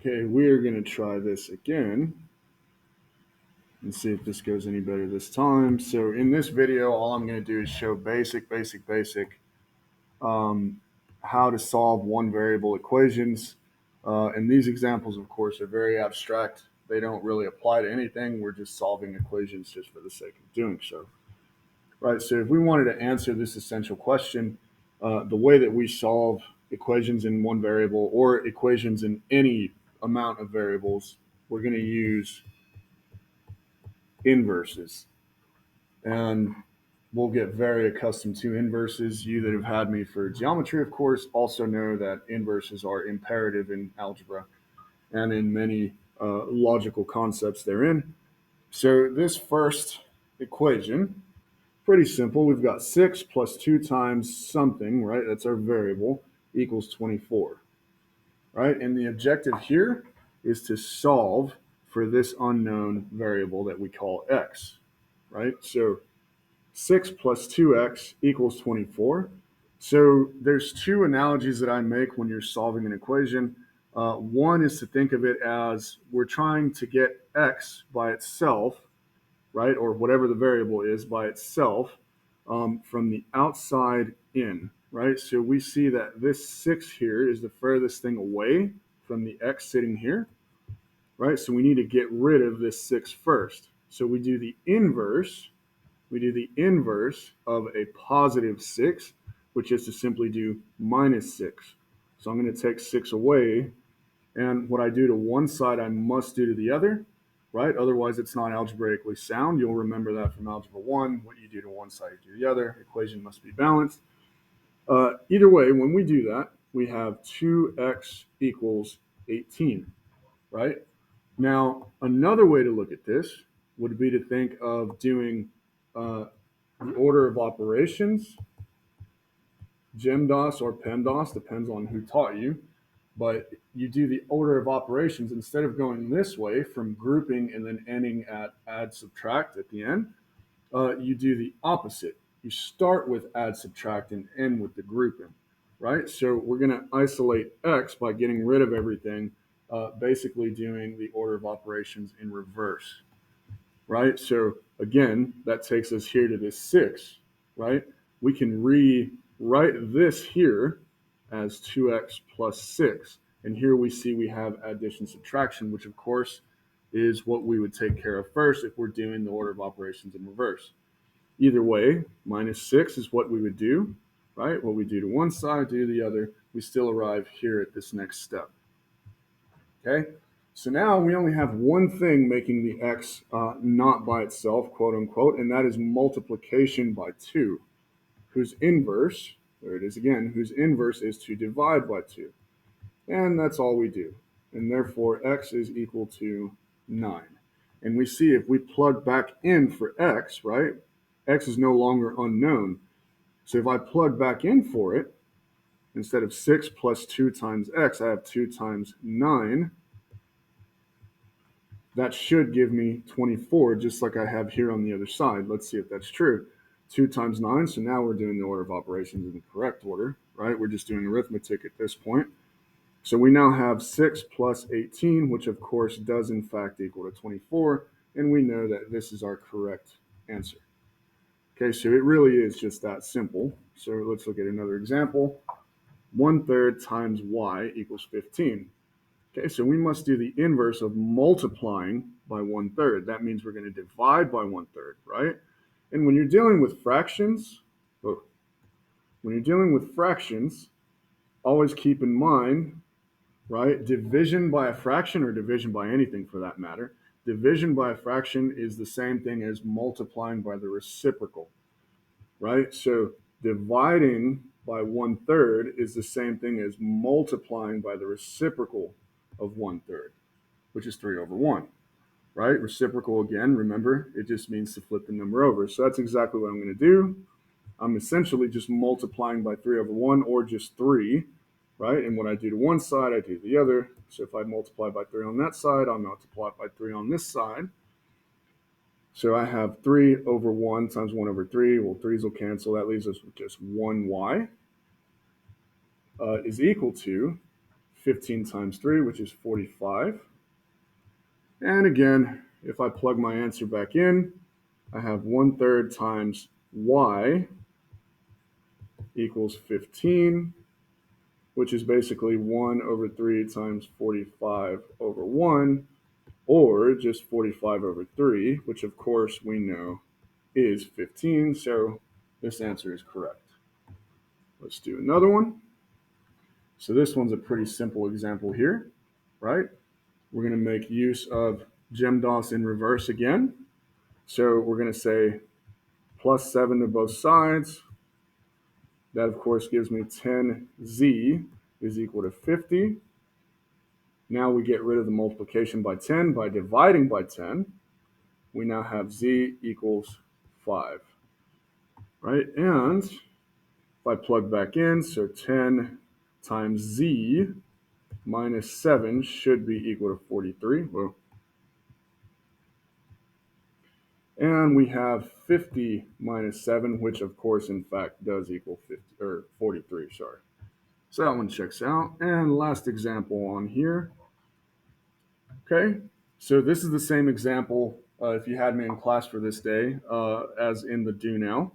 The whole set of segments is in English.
Okay, we're going to try this again and see if this goes any better this time. So in this video, all I'm going to do is show basic um, how to solve one variable equations. And these examples, of course, are very abstract. They don't really apply to anything. We're just solving equations just for the sake of doing so. Right, so if we wanted to answer this essential question, the way that we solve equations in one variable or equations in any amount of variables, we're going to use inverses. And we'll get very accustomed to inverses. You that have had me for geometry, of course, also know that inverses are imperative in algebra and in many logical concepts therein. So this first equation, pretty simple. We've got 6 plus 2 times something, right? That's our variable, equals 24, right? And the objective here is to solve for this unknown variable that we call x, right? So 6 plus 2x equals 24. So there's two analogies that I make when you're solving an equation. One is to think of it as we're trying to get x by itself, right, or whatever the variable is by itself, from the outside in, right? So we see that this 6 here is the furthest thing away from the x sitting here, right? So we need to get rid of this 6 first. So we do the inverse of a positive 6, which is to simply do minus 6. So I'm going to take 6 away, and what I do to one side, I must do to the other, right? Otherwise, it's not algebraically sound. You'll remember that from Algebra 1. What you do to one side, you do to the other. Equation must be balanced. Either way, when we do that, we have 2x equals 18, right? Now, another way to look at this would be to think of doing the order of operations, GEMDOS or PEMDOS, depends on who taught you. But you do the order of operations instead of going this way from grouping and then ending at add subtract at the end. You do the opposite. You start with add subtract and end with the grouping, right? So we're going to isolate x by getting rid of everything, basically doing the order of operations in reverse, right? So again, that takes us here to this 6, right? We can rewrite this here as 2x plus 6. And here we see we have addition subtraction, which of course is what we would take care of first if we're doing the order of operations in reverse. Either way, minus 6 is what we would do, right? What we do to one side, do to the other. We still arrive here at this next step. Okay, so now we only have one thing making the x not by itself, quote unquote, and that is multiplication by 2, whose inverse, there it is again, whose inverse is to divide by 2. And that's all we do. And therefore, x is equal to 9. And we see if we plug back in for x, right, x is no longer unknown. So if I plug back in for it, instead of 6 plus 2 times x, I have 2 times 9. That should give me 24, just like I have here on the other side. Let's see if that's true. 2 times 9, so now we're doing the order of operations in the correct order, right? We're just doing arithmetic at this point. So we now have 6 plus 18, which of course does in fact equal to 24, and we know that this is our correct answer. Okay, so it really is just that simple. So let's look at another example. 1/3 times y equals 15. Okay, so we must do the inverse of multiplying by 1/3. That means we're going to divide by 1/3, right? And when you're dealing with fractions, always keep in mind, right? Division by a fraction, or division by anything for that matter, division by a fraction is the same thing as multiplying by the reciprocal, right? So dividing by 1/3 is the same thing as multiplying by the reciprocal of 1/3, which is 3/1, right? Reciprocal, again, remember, it just means to flip the number over. So that's exactly what I'm going to do. I'm essentially just multiplying by 3/1, or just 3, right? And what I do to one side, I do to the other. So if I multiply by 3 on that side, I'll multiply by 3 on this side. So I have 3/1 times 1/3. Well, 3's will cancel. That leaves us with just 1y is equal to 15 times 3, which is 45. And again, if I plug my answer back in, I have 1/3 times y equals 15, which is basically 1 over 3 times 45 over 1, or just 45 over 3, which of course we know is 15, so this answer is correct. Let's do another one. So this one's a pretty simple example here, right? We're going to make use of GEMDOS in reverse again. So we're going to say plus 7 to both sides. That, of course, gives me 10z is equal to 50. Now we get rid of the multiplication by 10 by dividing by 10. We now have z equals 5, right? And if I plug back in, so 10 times z minus 7 should be equal to 43. Well, and we have 50 minus 7, which of course, in fact, does equal 50, or 43, sorry. So that one checks out. And last example on here. Okay, so this is the same example if you had me in class for this day as in the do now,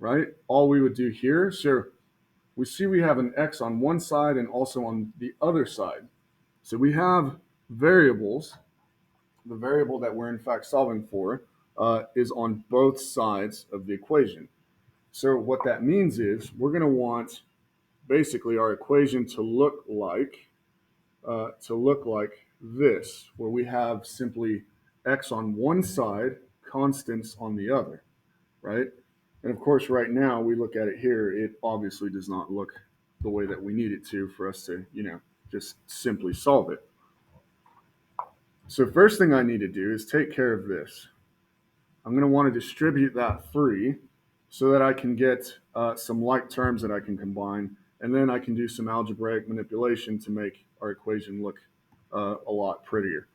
right? All we would do here, so we see we have an x on one side and also on the other side. So we have variables. The variable that we're in fact solving for is on both sides of the equation. So what that means is we're going to want basically our equation to look like this, where we have simply x on one side, constants on the other, right? And of course, right now we look at it here, it obviously does not look the way that we need it to for us to, just simply solve it. So first thing I need to do is take care of this. I'm going to want to distribute that 3 so that I can get some like terms that I can combine, and then I can do some algebraic manipulation to make our equation look a lot prettier.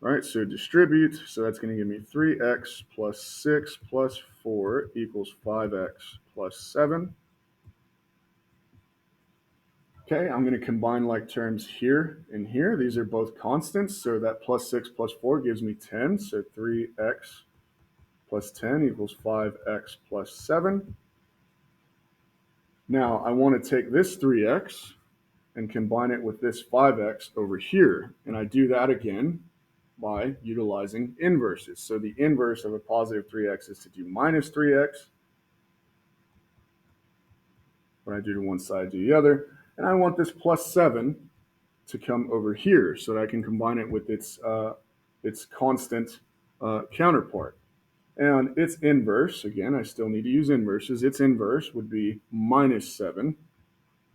All right, so distribute, so that's going to give me 3x plus 6 plus 4 equals 5x plus 7. Okay, I'm going to combine like terms here and here. These are both constants, so that plus 6 plus 4 gives me 10, so 3x plus 10 equals 5x plus 7. Now, I want to take this 3x and combine it with this 5x over here, and I do that again by utilizing inverses. So the inverse of a positive 3x is to do minus 3x. When I do to one side, do the other. And I want this plus 7 to come over here so that I can combine it with its constant counterpart. And its inverse, again, I still need to use inverses. Its inverse would be minus 7.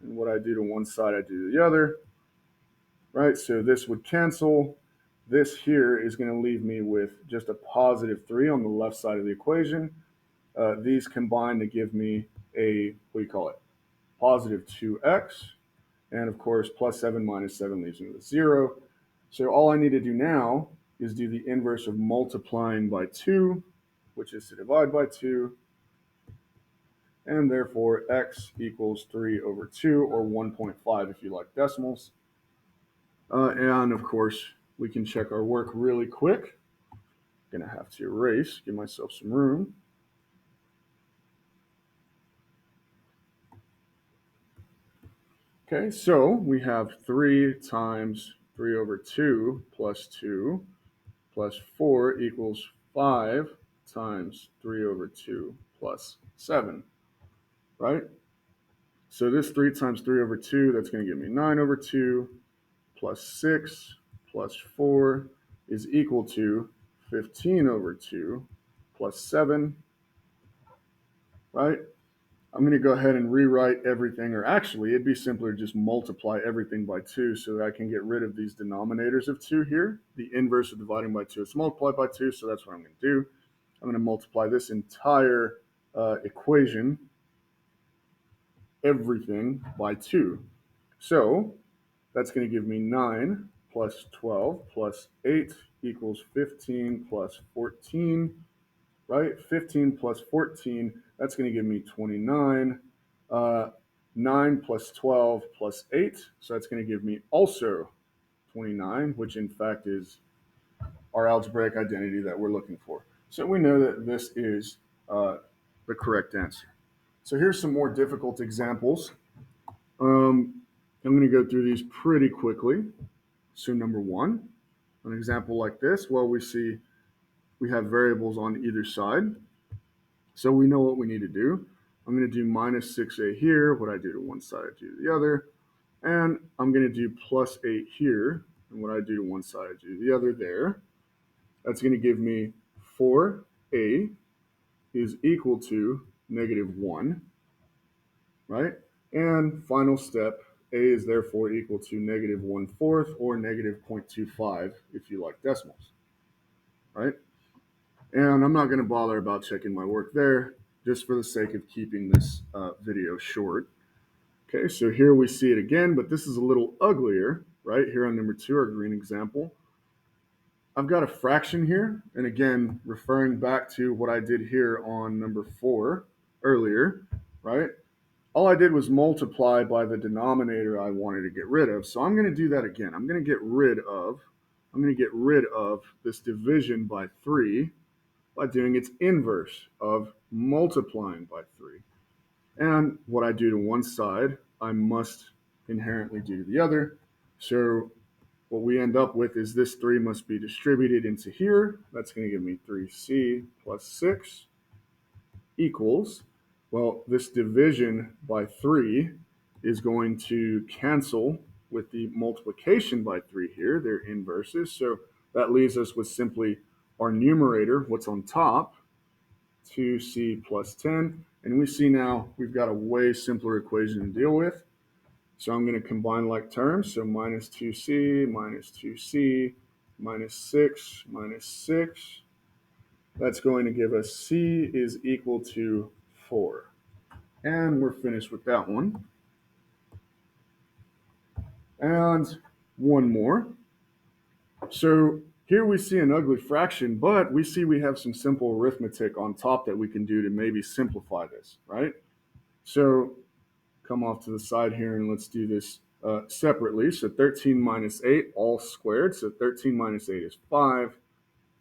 And what I do to one side, I do to the other. Right, so this would cancel. This here is going to leave me with just a positive 3 on the left side of the equation. These combine to give me a, positive 2x. And of course, plus 7 minus 7 leaves me with 0. So all I need to do now is do the inverse of multiplying by 2, which is to divide by 2. And therefore, x equals 3 over 2, or 1.5 if you like decimals. And of course, we can check our work really quick. I'm going to have to erase, give myself some room. Okay, so we have 3 times 3 over 2 plus 2 plus 4 equals 5 times 3 over 2 plus 7, right? So this 3 times 3 over 2, that's going to give me 9 over 2 plus 6 plus 4 is equal to 15 over 2 plus 7, right? I'm going to go ahead and rewrite everything, or actually it'd be simpler to just multiply everything by 2 so that I can get rid of these denominators of 2 here. The inverse of dividing by 2 is multiplied by 2, so that's what I'm going to do. I'm going to multiply this entire equation, everything, by 2. So that's going to give me 9 plus 12 plus 8 equals 15 plus 14, right? 15 plus 14, that's going to give me 29. 9 plus 12 plus 8. So that's going to give me also 29, which in fact is our algebraic identity that we're looking for. So we know that this is the correct answer. So here's some more difficult examples. I'm going to go through these pretty quickly. So number one, an example like this, well, we see we have variables on either side. So we know what we need to do. I'm going to do minus 6a here. What I do to one side, I do to the other. And I'm going to do plus 8 here. And what I do to one side, I do to the other there. That's going to give me 4a is equal to negative 1, right? And final step, a is therefore equal to negative 1/4 or negative 0.25 if you like decimals, right? And I'm not going to bother about checking my work there just for the sake of keeping this video short. Okay, so here we see it again, but this is a little uglier, right? Here on number 2, our green example. I've got a fraction here, and again, referring back to what I did here on number 4 earlier, right? All I did was multiply by the denominator I wanted to get rid of. So I'm going to do that again. I'm going to get rid of this division by 3 by doing its inverse of multiplying by 3. And what I do to one side, I must inherently do to the other. So what we end up with is this 3 must be distributed into here. That's going to give me 3c plus 6 equals, well, this division by 3 is going to cancel with the multiplication by 3 here. They're inverses. So that leaves us with simply our numerator, what's on top, 2c plus 10. And we see now we've got a way simpler equation to deal with. So I'm going to combine like terms. So minus 2c, minus 6, minus 6. That's going to give us c is equal to 4. And we're finished with that one. And one more. So here we see an ugly fraction, but we see we have some simple arithmetic on top that we can do to maybe simplify this, right? So come off to the side here and let's do this separately. So 13 minus 8 all squared. So 13 minus 8 is 5.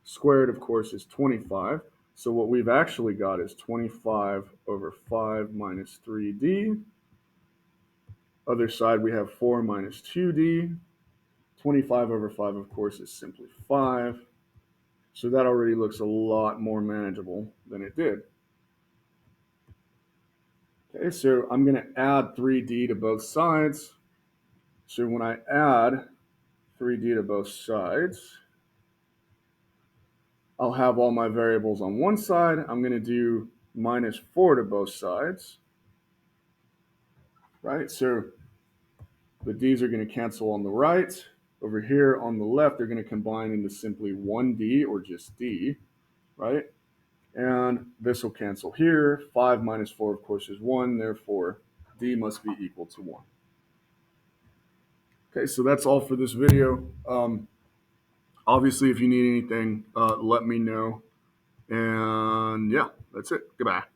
Squared, of course, is 25. So what we've actually got is 25 over 5 minus 3d. Other side, we have 4 minus 2d. 25 over 5, of course, is simply 5. So that already looks a lot more manageable than it did. Okay, so I'm going to add 3d to both sides. So when I add 3d to both sides, I'll have all my variables on one side. I'm going to do minus 4 to both sides, right? So the d's are going to cancel on the right. Over here on the left, they're going to combine into simply 1d or just d, right? And this will cancel here. 5 minus 4, of course, is 1. Therefore, d must be equal to 1. Okay, so that's all for this video. Obviously, if you need anything, let me know. And yeah, that's it. Goodbye.